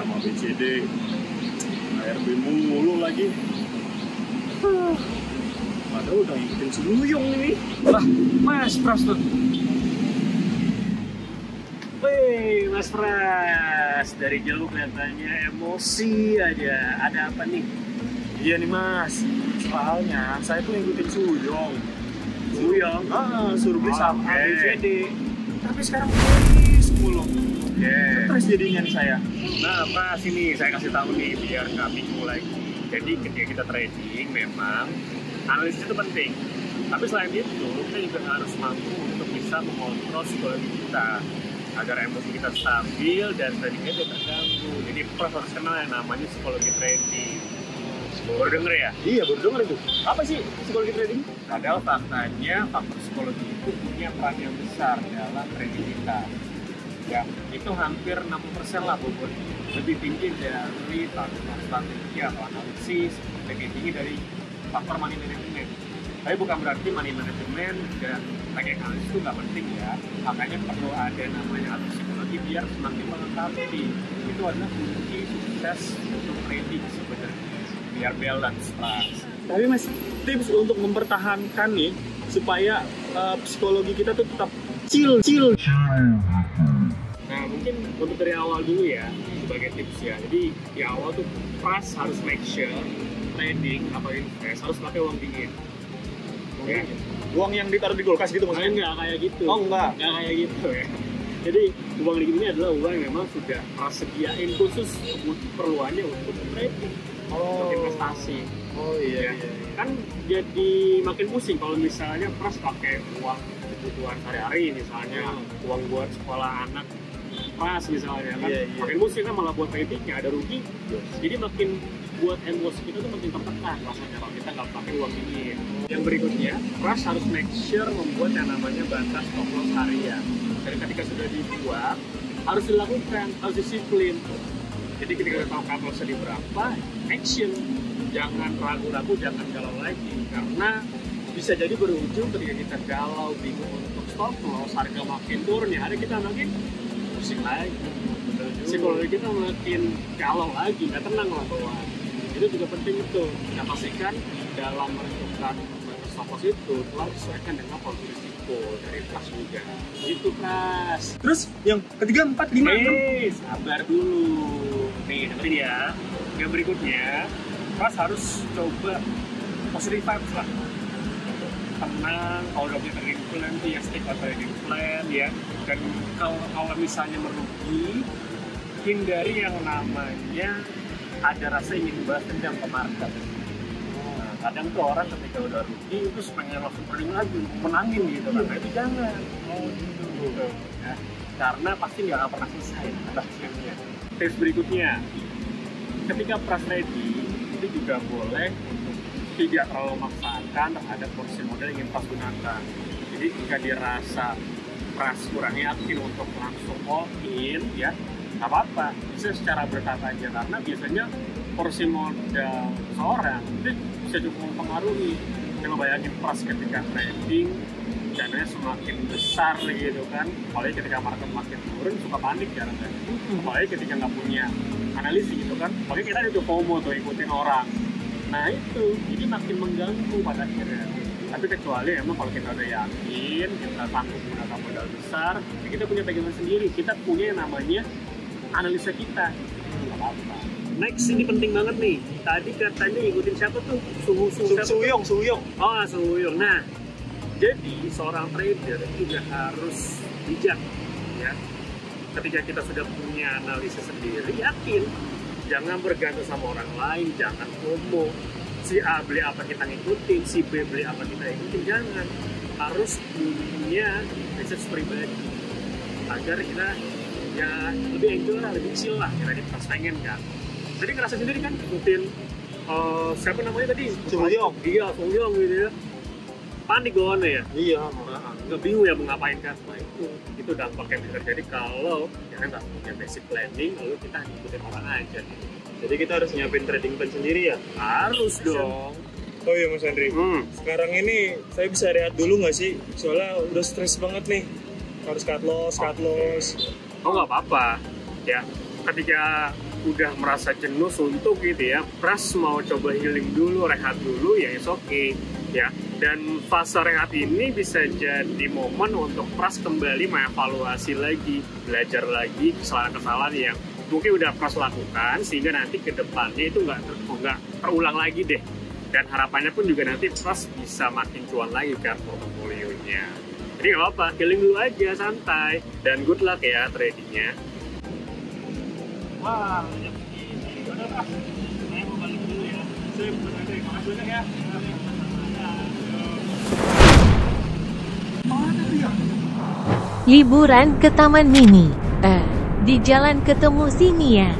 sama BCD ARB mulu lagi. Padahal udah ngikutin Suyong ini. Lah, Mas Pras tuh. Wih, Mas Pras, dari jauh kelihatannya emosi aja. Ada apa nih? Iya nih Mas, soalnya saya tuh ngikutin Suyong. Suruh beli sama BCD. Tapi sekarang habis mulu. Stres jadinya nih saya. Nah, Pras, ini saya kasih tahu nih biar nggak bingung lagi. Jadi ketika kita trading memang analisis itu penting. Tapi selain itu, kita juga harus mampu untuk bisa mengontrol psikologi kita agar emosi kita stabil dan tradingnya tidak terganggu. Jadi Pras harus kenal yang namanya psikologi trading. Baru denger ya? Iya, baru denger itu. Apa sih psikologi trading? Padahal faktanya faktor psikologi itu punya peran yang besar dalam trading kita. Ya, itu hampir 60% lah bobot. Lebih tinggi dari faktor strategi atau analisis, lebih tinggi dari faktor money management. Tapi bukan berarti money management dan teknik analisis itu nggak penting ya. Makanya perlu ada namanya atur psikologi biar semakin melengkapi. Itu adalah kunci sukses untuk trading sebenarnya. Biar balance, Mas. Tapi Mas, tips untuk mempertahankan nih supaya psikologi kita tuh tetap chill. Nah, mungkin untuk dari awal dulu ya, sebagai tips ya. Jadi di awal tuh Pras harus make sure trading atau invest harus pakai uang dingin. Oke. Uang yang ditaruh di kulkas gitu maksudnya? Nggak kayak gitu. Oh enggak. Nggak kayak gitu ya. Jadi uang dingin ini adalah uang yang memang sudah Pras sediain khusus keperluannya untuk trading, untuk investasi. Oh iya. Kan jadi makin pusing kalau misalnya Pras pakai uang kebutuhan sehari-hari, misalnya uang buat sekolah anak Pras misalnya kan, makin pusing kan, malah buat tradingnya ada rugi. Jadi makin buat emosi kita tuh makin tertekan rasanya kalau kita nggak pakai uang dingin. Yang berikutnya, Pras harus make sure membuat yang namanya batas stop loss harian. Dan ketika sudah dibuat, harus dilakukan, harus disiplin. Jadi ketika kita tahu cut loss-nya di berapa, action. Jangan ragu-ragu, jangan galau lagi. Karena bisa jadi berujung ketika kita galau, bingung untuk stop loss, harga makin turun, ya ada kita makin pusing lagi. Psikologi kita makin galau lagi, nggak tenang lah bawaan. Itu juga penting itu. Kita pastikan dalam menentukan stop loss itu telah disesuaikan dengan porsi risiko dari Pras juga. Itu Pras. Terus yang ketiga, 4, 5, 6. Sabar dulu. Nih, dengerin ya. Yang berikutnya, Pras harus coba positive vibes lah. Tenang, kalau udah punya trading plan, ya stick to trading plan ya. Dan kalau misalnya merugi, hindari yang namanya ada rasa ingin balas dendam ke market. Nah, kadang tuh orang ketika udah rugi terus pengen langsung trading lagi, menangin gitu kan. Nah, itu jangan. Gitu. Ya. Karena pasti nggak akan pernah selesai hasilnya. Tips berikutnya, ketika Pras trading itu juga boleh untuk tidak terlalu memaksakan terhadap porsi modal yang ingin Pras gunakan. Jadi jika dirasa Pras kurang yakin untuk langsung all in, ya nggak apa-apa, bisa secara bertahap aja. Karena biasanya porsi modal seorang itu bisa cukup mempengaruhi. Coba bayangin Pras ketika trading dananya semakin besar gitu kan, apalagi ketika market makin turun suka panik jarang-jarang. Apalagi ketika nggak punya analisis gitu kan, apalagi kita itu FOMO tuh ikutin orang. Nah itu, jadi makin mengganggu pada akhirnya. Tapi kecuali emang kalau kita udah yakin, kita sanggup menggunakan modal besar, ya kita punya pegangan sendiri, kita punya yang namanya analisa kita. Nggak apa-apa. Next, ini penting banget nih. Tadi katanya ikutin siapa tuh? Suyong. Oh, Suyong. Nah, jadi seorang trader juga harus bijak ya. Ketika kita sudah punya analisis sendiri, yakin. Jangan bergantung sama orang lain, jangan FOMO. Si A beli apa kita ngikutin, si B beli apa kita ikutin, jangan. Harus punya research pribadi agar kita ya lebih enjoy lah, lebih chill lah. Kita di Pras pengen kan. Jadi ngerasa sendiri kan ikutin siapa namanya tadi? Suyong. Iya, Suyong gitu ya. Panik gimana ya? Iya. Nggak bingung ya mau ngapain kan? Nah itu dampak yang bisa terjadi kalau kita nggak punya basic planning, lalu kita ngikutin orang aja. Jadi kita harus nyiapin trading plan sendiri ya? Harus dong. Oh iya Mas Andri, sekarang ini saya bisa rehat dulu nggak sih? Soalnya udah stres banget nih, harus cut loss. Oh nggak apa-apa ya, ketika udah merasa jenuh, suntuk gitu ya, Pras mau coba healing dulu, rehat dulu, ya it's okay ya. Dan fase rehat ini bisa jadi momen untuk Pras kembali mengevaluasi lagi, belajar lagi kesalahan-kesalahan yang mungkin udah Pras lakukan, sehingga nanti ke depannya itu nggak terulang lagi deh. Dan harapannya pun juga nanti Pras bisa makin cuan lagi kan portofolionya. Jadi nggak apa-apa, healing dulu aja, santai, dan good luck ya tradingnya. Wah, banyak begini. Udah Pak, saya mau balik dulu ya. Sip, makasih banyak ya. Liburan ke Taman Mini. Di jalan ketemu sini ya.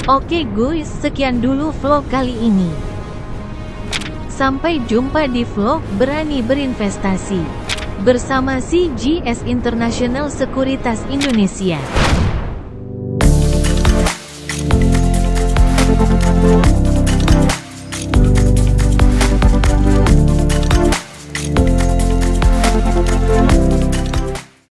Oke guys, sekian dulu vlog kali ini. Sampai jumpa di vlog Berani Berinvestasi bersama CGS International Sekuritas Indonesia.